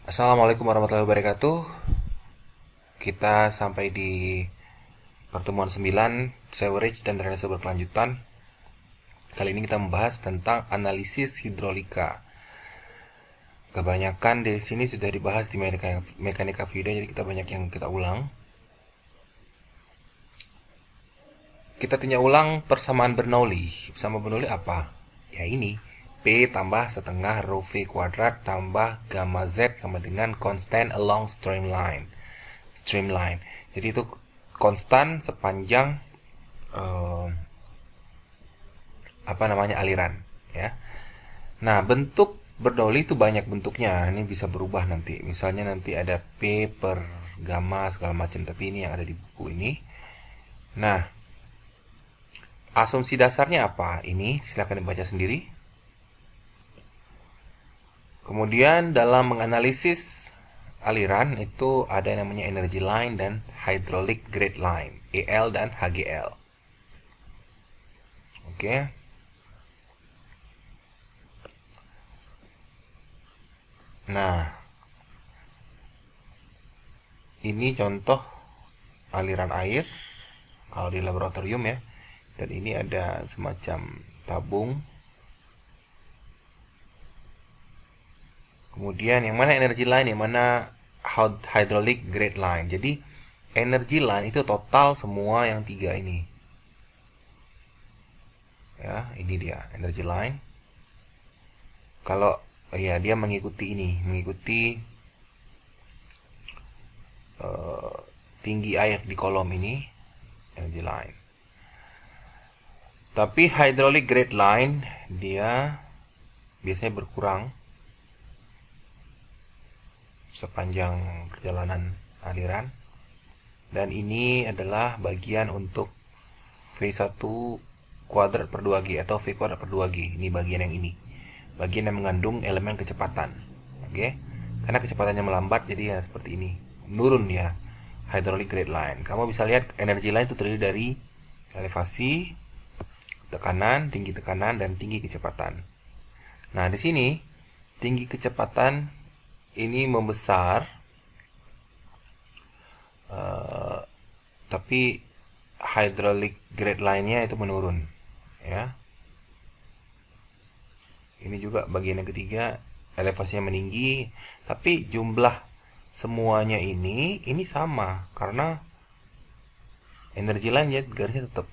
Assalamualaikum warahmatullahi wabarakatuh. Kita sampai di pertemuan 9 sewerage dan drainase berkelanjutan. Kali ini kita membahas tentang analisis hidrolika. Kebanyakan di sini sudah dibahas di mekanika fluida, jadi kita banyak yang kita ulang. Kita tinjau ulang persamaan Bernoulli. Persamaan Bernoulli apa? Ya ini, P tambah setengah rho V kuadrat tambah gamma Z sama dengan constant along streamline. Jadi itu konstan sepanjang aliran, ya. Nah, bentuk Bernoulli itu banyak bentuknya. Ini bisa berubah nanti. Misalnya nanti ada P per gamma segala macam, tapi ini yang ada di buku ini. Nah, asumsi dasarnya apa? Ini silakan dibaca sendiri. Kemudian dalam menganalisis aliran itu ada yang namanya energy line dan hydraulic grade line, EL dan HGL. Oke. Nah, ini contoh aliran air kalau di laboratorium ya. Dan ini ada semacam tabung. Kemudian yang mana energy line, yang mana hydraulic grade line. Jadi energy line itu total semua yang tiga ini. Ya, ini dia energy line. Kalau ya dia mengikuti tinggi air di kolom ini, energy line. Tapi hydraulic grade line dia biasanya berkurang sepanjang perjalanan aliran. Dan ini adalah bagian untuk V1 kuadrat per 2G atau V kuadrat per 2G. Ini bagian yang ini. Bagian yang mengandung elemen kecepatan. Oke. Karena kecepatannya melambat jadi ya seperti ini. Menurun ya. Hydraulic grade line. Kamu bisa lihat energy line itu terdiri dari elevasi, tekanan, tinggi tekanan dan tinggi kecepatan. Nah, di sini tinggi kecepatan ini membesar, tapi hydraulic grade line-nya itu menurun, ya. Ini juga bagian yang ketiga, elevasinya meninggi, tapi jumlah semuanya ini sama karena energy line-nya garisnya tetap.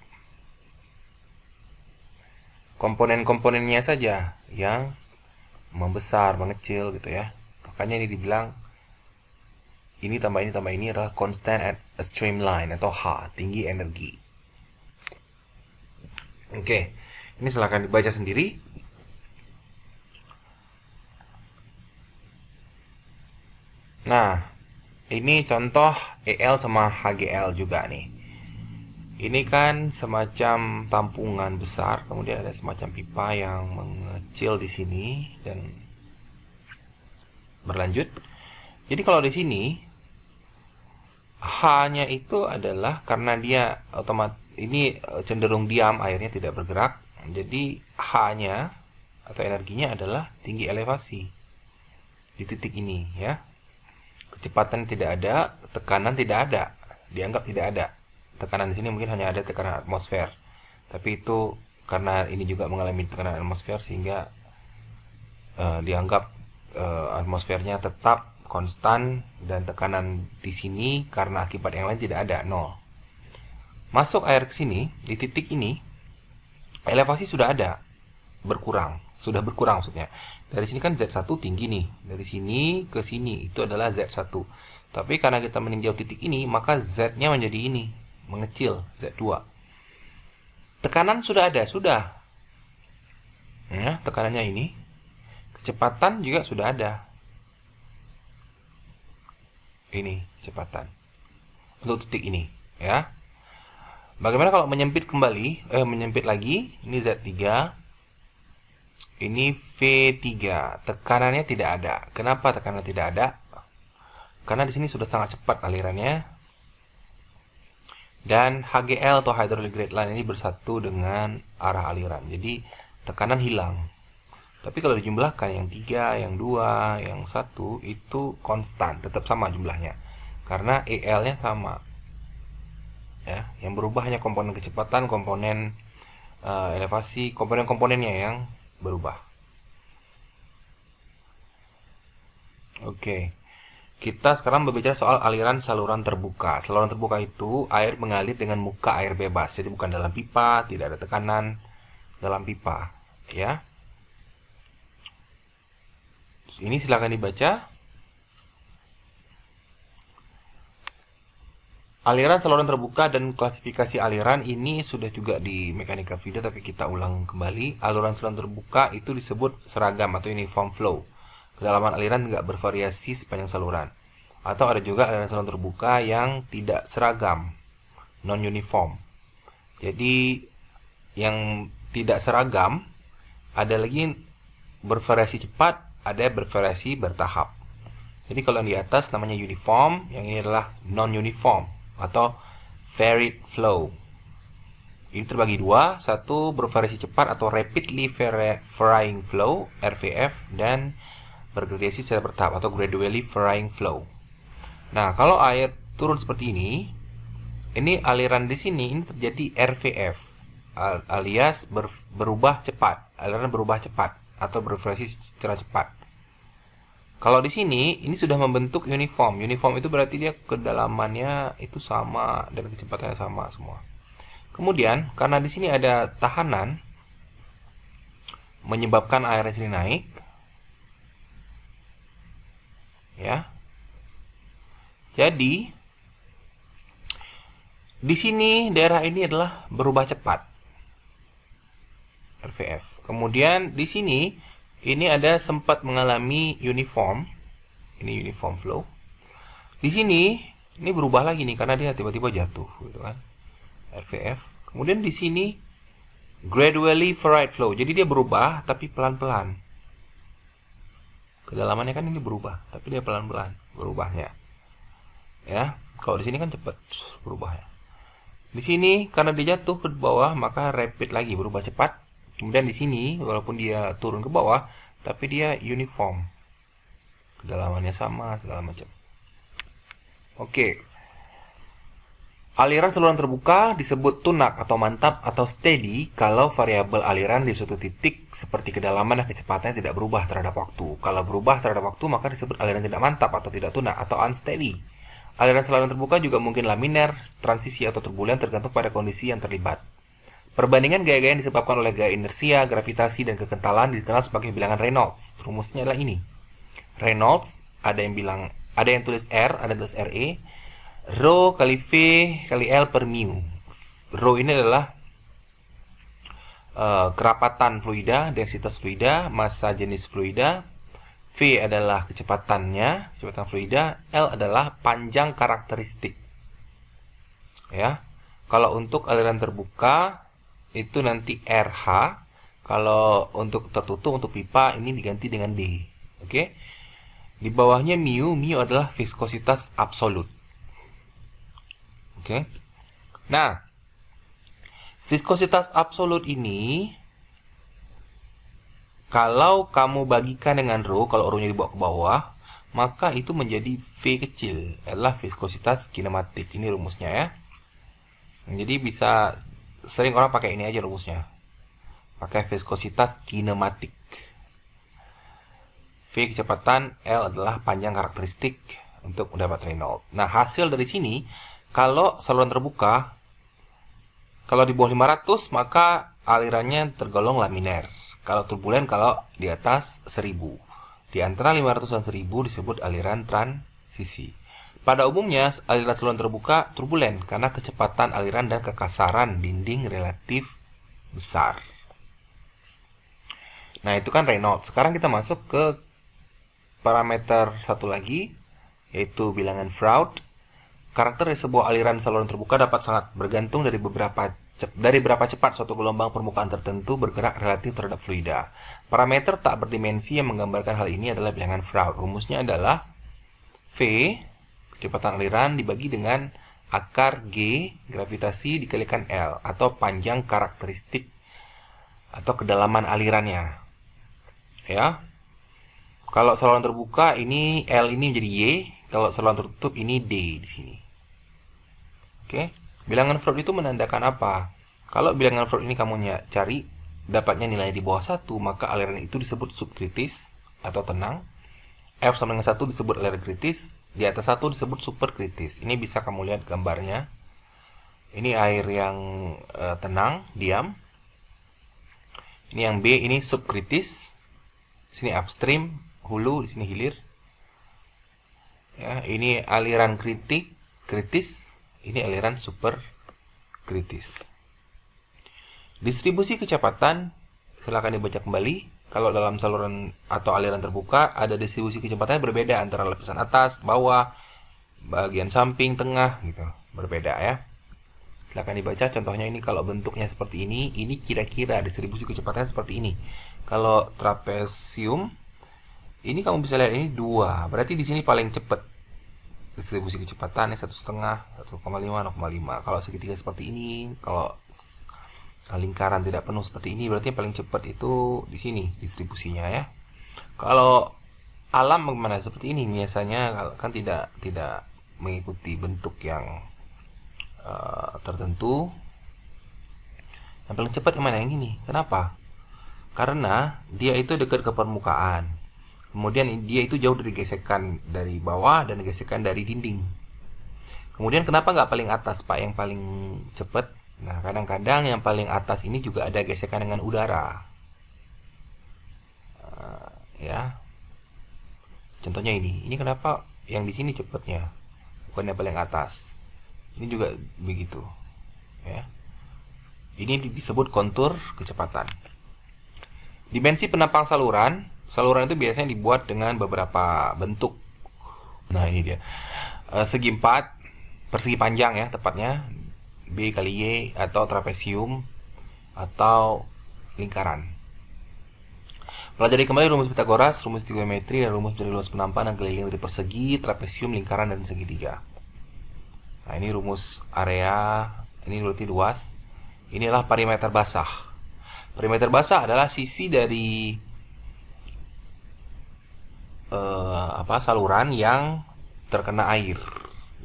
Komponen-komponennya saja yang membesar, mengecil gitu ya. Makanya ini dibilang ini tambah ini adalah constant at a streamline atau H, tinggi energi. Oke, ini silahkan dibaca sendiri. Nah, ini contoh EL sama HGL juga nih. Ini kan semacam tampungan besar, kemudian ada semacam pipa yang mengecil di sini dan berlanjut. Jadi kalau di sini H-nya itu adalah karena dia ini cenderung diam, airnya tidak bergerak. Jadi H-nya atau energinya adalah tinggi elevasi di titik ini ya. Kecepatan tidak ada, tekanan tidak ada, dianggap tidak ada. Tekanan di sini mungkin hanya ada tekanan atmosfer. Tapi itu karena ini juga mengalami tekanan atmosfer sehingga dianggap atmosfernya tetap konstan dan tekanan di sini karena akibat yang lain tidak ada, nol. Masuk air ke sini, di titik ini elevasi sudah ada, sudah berkurang maksudnya. Dari sini kan Z1 tinggi nih, dari sini ke sini itu adalah Z1. Tapi karena kita meninjau titik ini, maka Z-nya menjadi ini, mengecil, Z2. Tekanan sudah ada, sudah. Ya, tekanannya ini. Kecepatan juga sudah ada. Ini kecepatan untuk titik ini ya. Bagaimana kalau menyempit kembali, menyempit lagi, ini Z3, ini V3, tekanannya tidak ada. Kenapa tekanan tidak ada? Karena di sini sudah sangat cepat alirannya. Dan HGL atau hydraulic grade line ini bersatu dengan arah aliran. Jadi tekanan hilang. Tapi kalau dijumlahkan yang 3, yang 2, yang 1 itu konstan, tetap sama jumlahnya. Karena EL-nya sama. Ya, yang berubah hanya komponen kecepatan, komponen elevasi, komponen-komponennya yang berubah. Oke. Kita sekarang berbicara soal aliran saluran terbuka. Saluran terbuka itu air mengalir dengan muka air bebas. Jadi bukan dalam pipa, tidak ada tekanan dalam pipa, ya. Ini silakan dibaca. Aliran saluran terbuka dan klasifikasi aliran ini sudah juga di mekanika fluida, tapi kita ulang kembali. Aliran saluran terbuka itu disebut seragam atau uniform flow. Kedalaman aliran tidak bervariasi sepanjang saluran. Atau ada juga aliran saluran terbuka yang tidak seragam, non-uniform. Jadi yang tidak seragam ada lagi bervariasi cepat, ada bervariasi bertahap. Jadi kalau yang di atas namanya uniform, yang ini adalah non-uniform atau varied flow. Ini terbagi dua, satu bervariasi cepat atau rapidly varying flow (RVF) dan bergradasi secara bertahap atau gradually varying flow. Nah, kalau air turun seperti ini aliran di sini ini terjadi RVF alias berubah cepat, aliran berubah cepat atau bervariasi secara cepat. Kalau di sini, ini sudah membentuk uniform. Uniform itu berarti dia kedalamannya itu sama dan kecepatannya sama semua. Kemudian, karena di sini ada tahanan menyebabkan air di sini naik, ya. Jadi, di sini daerah ini adalah berubah cepat, RVF. Kemudian di sini ini ada sempat mengalami uniform. Ini uniform flow. Di sini ini berubah lagi nih karena dia tiba-tiba jatuh gitu kan. RVF. Kemudian di sini gradually varied flow. Jadi dia berubah tapi pelan-pelan. Kedalamannya kan ini berubah, tapi dia pelan-pelan berubahnya. Ya, kalau di sini kan cepat berubahnya. Di sini karena dia jatuh ke bawah maka rapid lagi berubah cepat. Kemudian di sini walaupun dia turun ke bawah tapi dia uniform. Kedalamannya sama segala macam. Oke. Aliran saluran terbuka disebut tunak atau mantap atau steady kalau variabel aliran di suatu titik seperti kedalaman dan kecepatannya tidak berubah terhadap waktu. Kalau berubah terhadap waktu maka disebut aliran tidak mantap atau tidak tunak atau unsteady. Aliran saluran terbuka juga mungkin laminar, transisi atau turbulen tergantung pada kondisi yang terlibat. Perbandingan gaya-gaya yang disebabkan oleh gaya inersia, gravitasi, dan kekentalan dikenal sebagai bilangan Reynolds. Rumusnya adalah ini. Reynolds, ada yang tulis R, ada yang tulis RE. Rho kali V kali L per mu. Rho ini adalah kerapatan fluida, densitas fluida, massa jenis fluida. V adalah kecepatannya, kecepatan fluida. L adalah panjang karakteristik. Ya. Kalau untuk aliran terbuka itu nanti RH. Kalau untuk tertutup, untuk pipa ini diganti dengan D. Oke. Di bawahnya mu adalah viskositas absolut. Oke. Nah, viskositas absolut ini kalau kamu bagikan dengan rho, kalau rho-nya dibawa ke bawah, maka itu menjadi V kecil adalah viskositas kinematik. Ini rumusnya ya. Jadi bisa sering orang pakai ini aja rumusnya. Pakai viskositas kinematik. V kecepatan, L adalah panjang karakteristik untuk mendapat Reynolds. Nah, hasil dari sini, kalau saluran terbuka, kalau di bawah 500, maka alirannya tergolong laminer. Kalau turbulen, kalau di atas 1000. Di antara 500 dan 1000 disebut aliran transisi. Pada umumnya, aliran saluran terbuka turbulen karena kecepatan aliran dan kekasaran dinding relatif besar. Nah, itu kan Reynolds. Sekarang kita masuk ke parameter satu lagi, yaitu bilangan Froude. Karakter dari sebuah aliran saluran terbuka dapat sangat bergantung dari berapa cepat suatu gelombang permukaan tertentu bergerak relatif terhadap fluida. Parameter tak berdimensi yang menggambarkan hal ini adalah bilangan Froude. Rumusnya adalah V kecepatan aliran dibagi dengan akar G gravitasi dikalikan L atau panjang karakteristik atau kedalaman alirannya. ya. Kalau saluran terbuka ini L ini menjadi Y, kalau saluran tertutup ini D di sini. Oke. Bilangan Freud itu menandakan apa? Kalau bilangan Freud ini kamu cari dapatnya nilai di bawah 1, maka aliran itu disebut subkritis atau tenang. F sama dengan 1 disebut aliran kritis, di atas 1 disebut superkritis. Ini bisa kamu lihat gambarnya. Ini air yang tenang, diam. Ini yang B, ini subkritis. Di sini upstream, hulu, di sini hilir. Ya, ini aliran kritis, ini aliran superkritis. Distribusi kecepatan silakan dibaca kembali. Kalau dalam saluran atau aliran terbuka ada distribusi kecepatannya berbeda antara lapisan atas, bawah, bagian samping, tengah gitu. Berbeda ya. Silakan dibaca contohnya ini kalau bentuknya seperti ini kira-kira distribusi kecepatannya seperti ini. Kalau trapesium ini kamu bisa lihat ini 2. Berarti di sini paling cepat distribusi kecepatan 1,5, 0,5. Kalau segitiga seperti ini, kalau lingkaran tidak penuh seperti ini, berarti yang paling cepat itu di sini distribusinya ya. Kalau alam bagaimana seperti ini biasanya kan tidak mengikuti bentuk yang tertentu. Yang paling cepat yang mana? Yang ini. Kenapa? Karena dia itu dekat ke permukaan. Kemudian dia itu jauh dari gesekan dari bawah dan gesekan dari dinding. Kemudian kenapa nggak paling atas, Pak, yang paling cepat? Nah, kadang-kadang yang paling atas ini juga ada gesekan dengan udara. Ya. Contohnya ini. Ini kenapa yang di sini cepatnya? Bukan yang paling atas. Ini juga begitu. Ya. Ini disebut kontur kecepatan. Dimensi penampang saluran. Saluran itu biasanya dibuat dengan beberapa bentuk. Nah, ini dia. Segi 4, persegi panjang ya tepatnya. B kali Y atau trapesium atau lingkaran. Pelajari kembali rumus Pitagoras, rumus trigonometri, dan rumus dari luas penampan dan keliling dari persegi, trapesium, lingkaran, dan segitiga. Nah, ini rumus area, ini berarti luas. Inilah perimeter basah. Perimeter basah adalah sisi dari saluran yang terkena air.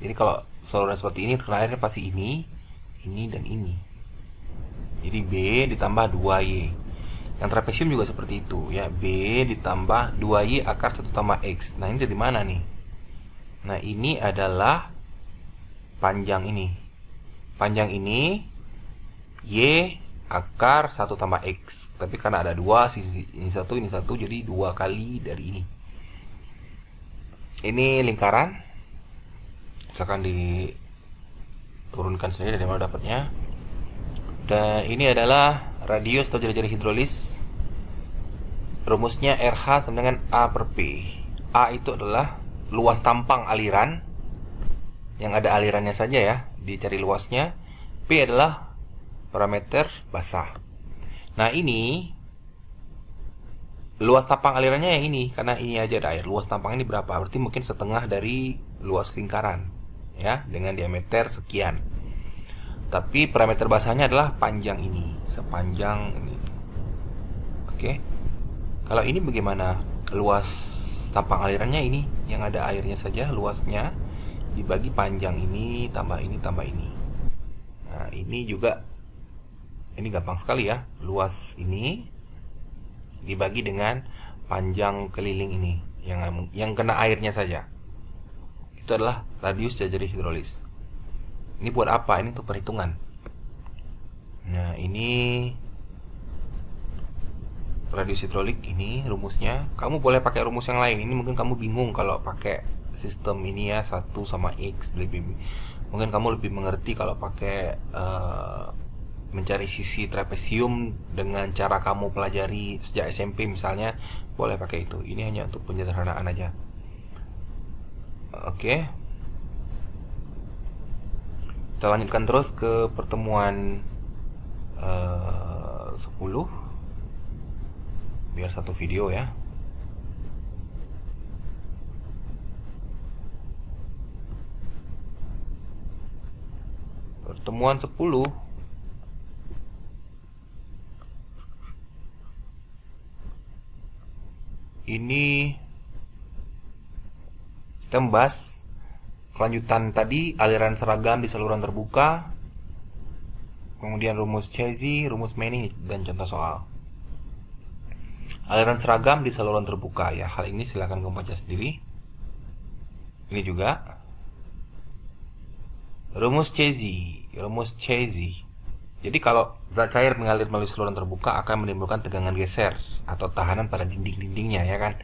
Jadi kalau saluran seperti ini terkena airnya pasti ini, dan ini. Jadi B ditambah 2Y. Yang trapesium juga seperti itu ya, B ditambah 2Y akar 1 tambah X. Nah, ini dari mana nih? Nah, ini adalah panjang ini. Panjang ini Y akar 1 tambah X. Tapi karena ada 2, sisi ini 1, jadi 2 kali dari ini. Ini lingkaran. Misalkan diturunkan sendiri dari mana dapatnya. Dan ini adalah radius atau jari-jari hidrolis. Rumusnya RH sama dengan A per P. A itu adalah luas tampang aliran. Yang ada alirannya saja ya, dicari luasnya. P adalah parameter basah. Nah, ini luas tampang alirannya yang ini, karena ini aja ada air. Luas tampang ini berapa? Berarti mungkin setengah dari luas lingkaran ya, dengan diameter sekian. Tapi parameter basahnya adalah panjang ini, sepanjang ini. Oke. Kalau ini bagaimana? Luas tampang alirannya ini, yang ada airnya saja luasnya dibagi panjang ini tambah ini tambah ini. Nah, ini juga ini gampang sekali ya. Luas ini dibagi dengan panjang keliling ini yang kena airnya saja. Itu adalah radius jari hidrolis. Ini buat apa? Ini untuk perhitungan. Nah, ini radius hidrolik, ini rumusnya. Kamu boleh pakai rumus yang lain. Ini mungkin kamu bingung kalau pakai sistem ini ya, 1 sama X, mungkin kamu lebih mengerti kalau pakai mencari sisi trapesium dengan cara kamu pelajari sejak SMP misalnya, boleh pakai itu. Ini hanya untuk penyederhanaan aja. Oke. Kita lanjutkan terus ke pertemuan 10. Biar satu video ya. Pertemuan 10. ini kita membahas kelanjutan tadi, aliran seragam di saluran terbuka, kemudian rumus Cauchy, rumus Manning, dan contoh soal. Aliran seragam di saluran terbuka, ya, hal ini silakan kamu baca sendiri. Ini juga rumus Cauchy. Jadi kalau zat cair mengalir melalui saluran terbuka akan menimbulkan tegangan geser atau tahanan pada dinding-dindingnya, ya kan.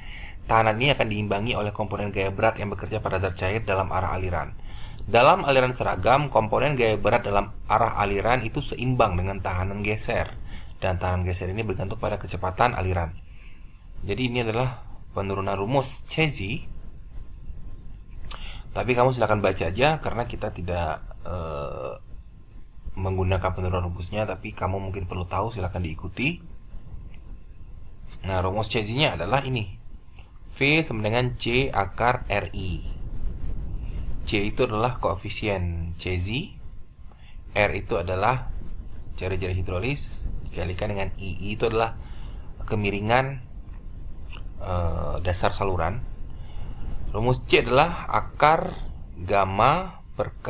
Tahanan ini akan diimbangi oleh komponen gaya berat yang bekerja pada zat cair dalam arah aliran. Dalam aliran seragam, komponen gaya berat dalam arah aliran itu seimbang dengan tahanan geser, dan tahanan geser ini bergantung pada kecepatan aliran. Jadi ini adalah penurunan rumus Cauchy. Tapi kamu silakan baca aja karena kita tidak menggunakan penurunan rumusnya, tapi kamu mungkin perlu tahu, silakan diikuti. Nah, rumus Cauchy-nya adalah ini. V sama dengan C akar RI. C itu adalah koefisien Cauchy, R itu adalah jari-jari hidrolis, dikalikan dengan I itu adalah kemiringan dasar saluran. Rumus C adalah akar gamma per K,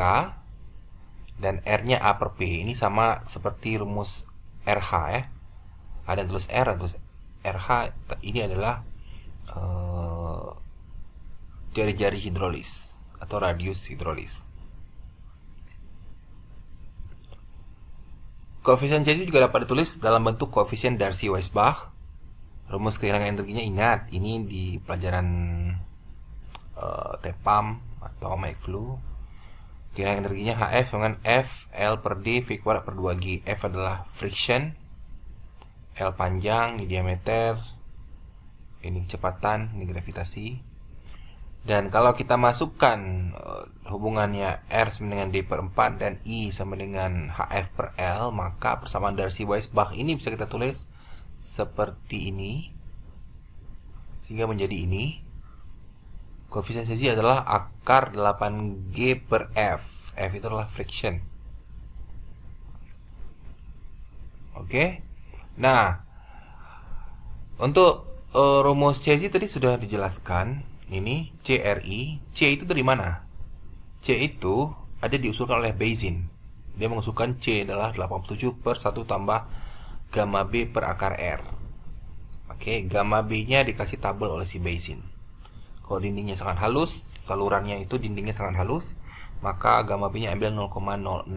dan R-nya A per P. Ini sama seperti rumus RH, ya. Ada yang tulis R, ada tulis RH. Ini adalah jari-jari hidrolis atau radius hidrolis. Koefisien Cauchy juga dapat ditulis dalam bentuk koefisien Darcy-Weisbach. Rumus kehilangan energinya, ingat, ini di pelajaran TEPAM atau McFlu. Kehilangan energinya HF dengan F L per D V kuadrat per 2G. F adalah friction, L panjang, ini diameter, ini kecepatan, ini gravitasi. Dan kalau kita masukkan hubungannya R sama dengan D per 4 dan I sama dengan HF per L, maka persamaan Darcy-Weisbach ini bisa kita tulis seperti ini, sehingga menjadi ini. Koefisien Cauchy adalah akar 8G per F. F itu adalah friction. Oke. Nah, untuk rumus Cauchy tadi sudah dijelaskan. Ini CRI. C itu dari mana? C itu ada diusulkan oleh Bazin. Dia mengusulkan C adalah 87 per 1 tambah gamma B per akar R. Oke, gamma B-nya dikasih tabel oleh si Bazin. Kalau dindingnya sangat halus, salurannya itu dindingnya sangat halus, maka gamma B-nya ambil 0,06.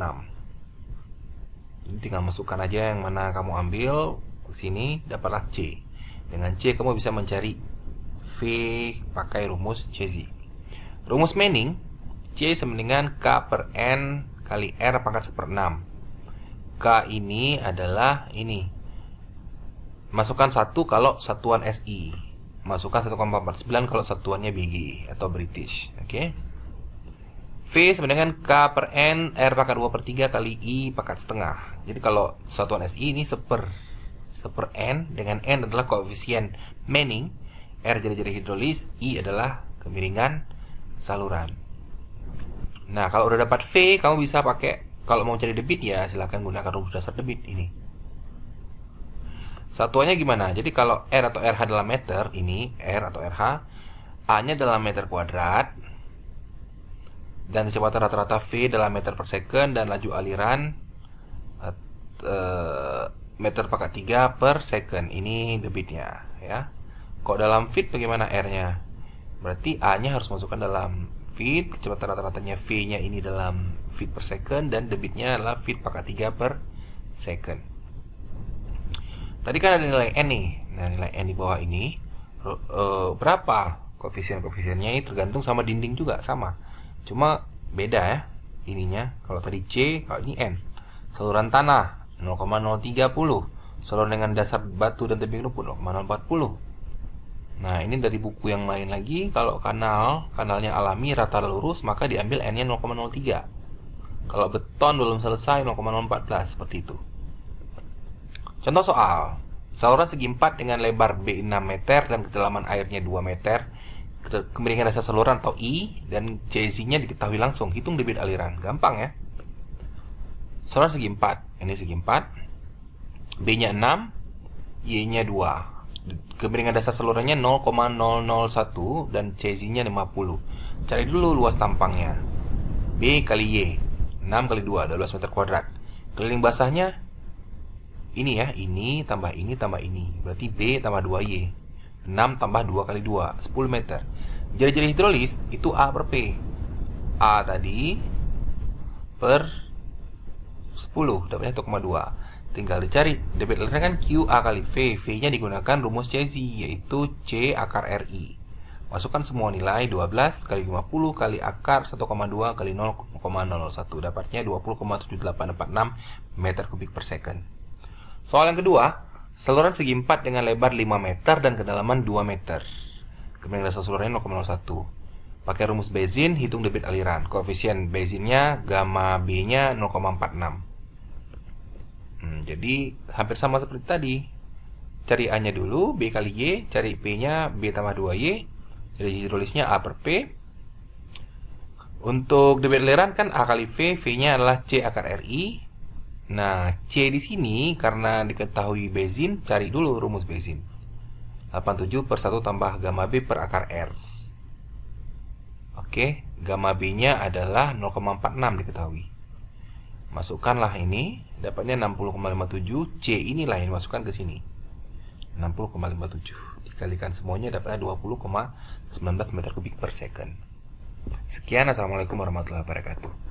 Jadi tinggal masukkan aja yang mana kamu ambil ke sini, dapatlah C. Dengan C kamu bisa mencari V pakai rumus Cauchy. Rumus Manning, C sama dengan K per N kali R pangkat 1/6. K ini adalah ini. Masukkan 1 kalau satuan SI. Masukkan 1,449 kalau satuannya BG atau British. Oke. V sama dengan K per N R pangkat 2/3 kali I pangkat setengah. Jadi kalau satuan SI ini seper N, dengan N adalah koefisien Manning, R jari-jari hidrolis, I adalah kemiringan saluran. Nah, kalau udah dapat V, kamu bisa pakai, kalau mau cari debit ya silahkan gunakan rumus dasar debit ini. Satuannya gimana? Jadi kalau R atau RH dalam meter, ini R atau RH, A-nya dalam meter kuadrat, dan kecepatan rata-rata V dalam meter per second, dan laju aliran meter pangkat 3 per second. Ini debitnya, ya. Kalau dalam feet bagaimana R-nya? Berarti A-nya harus masukkan dalam feet, kecepatan rata-ratanya V-nya ini dalam feet per second, dan debitnya adalah feet pangkat 3 per second. Tadi kan ada nilai N nih. Nah, nilai N di bawah ini berapa koefisiennya ini tergantung sama dinding juga, sama. Cuma beda ya ininya. Kalau tadi C, kalau ini N. Saluran tanah 0,030. Saluran dengan dasar batu dan tebing rumput 0,040. Nah, ini dari buku yang lain lagi. Kalau kanalnya alami rata lurus, maka diambil N-nya 0,03. Kalau beton belum selesai 0,014, seperti itu. Contoh soal. Saluran segi 4 dengan lebar B 6 meter dan kedalaman airnya 2 meter. Kemiringan dasar saluran atau I dan Cauchy-nya diketahui langsung. Hitung debit aliran. Gampang ya. Saluran segi 4. Ini segi 4. B-nya 6, Y-nya 2. Kemiringan dasar salurannya 0,001 dan CZ-nya 50. Cari dulu luas tampangnya. B kali Y, 6 kali 2, 12 meter kuadrat. Keliling basahnya ini ya, ini tambah ini tambah ini. Berarti B tambah 2Y. 6 tambah 2 kali 2, 10 meter. Jari-jari hidrolis itu A per P. A tadi per 10, dapatnya 1,2. Tinggal dicari debit aliran kan Q A kali V. V-nya digunakan rumus CZ, yaitu C akar RI. Masukkan semua nilai, 12 kali 50 kali akar 1,2 kali 0,001. Dapatnya 20,7846 meter kubik per second. Soal yang kedua, saluran segi 4 dengan lebar 5 meter dan kedalaman 2 meter. Kemiringan dasar salurannya 0,01. Pakai rumus Bézin, hitung debit aliran. Koefisien Bézinnya gamma B-nya 0,46. Jadi hampir sama seperti tadi. Cari A-nya dulu, B kali Y. Cari P-nya, B tambah 2Y. Jadi hidrolisnya A per P. Untuk debit aliran kan A kali V. V-nya adalah C akar RI. Nah, C di sini karena diketahui Bézin, cari dulu rumus Bézin. 87 per 1 tambah gamma B per akar R. Oke, gamma B-nya adalah 0,46 diketahui. Masukkanlah ini, dapatnya 60,57. C inilah yang dimasukkan ke sini. 60,57. Dikalikan semuanya dapatnya 20,19 meter kubik per second. Sekian, assalamualaikum warahmatullahi wabarakatuh.